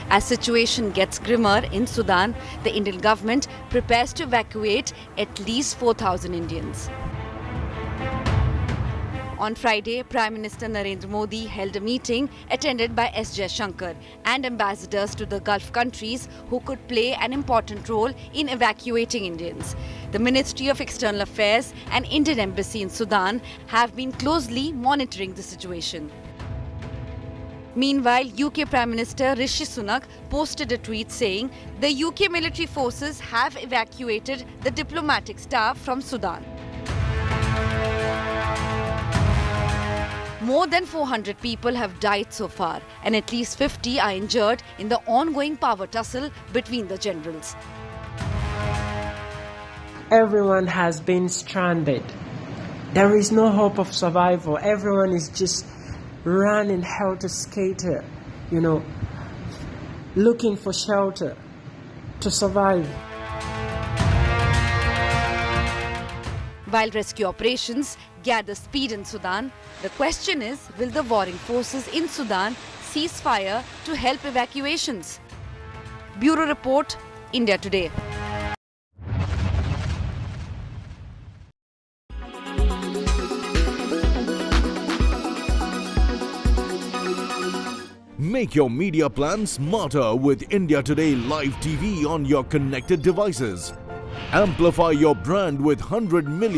As situation gets grimmer in Sudan, the Indian government prepares to evacuate at least 4,000 Indians. On Friday, Prime Minister Narendra Modi held a meeting attended by S. Jaishankar and ambassadors to the Gulf countries who could play an important role in evacuating Indians. The Ministry of External Affairs and Indian Embassy in Sudan have been closely monitoring the situation. Meanwhile, UK Prime Minister Rishi Sunak posted a tweet saying the UK military forces have evacuated the diplomatic staff from Sudan. More than 400 people have died so far, and at least 50 are injured in the ongoing power tussle between the generals. Everyone has been stranded. There is no hope of survival. Everyone is just running helter-skelter, looking for shelter to survive. While rescue operations gather speed in Sudan, the question is, will the warring forces in Sudan cease fire to help evacuations? Bureau Report, India Today. Make your media plan smarter with India Today Live TV on your connected devices. Amplify your brand with 100 million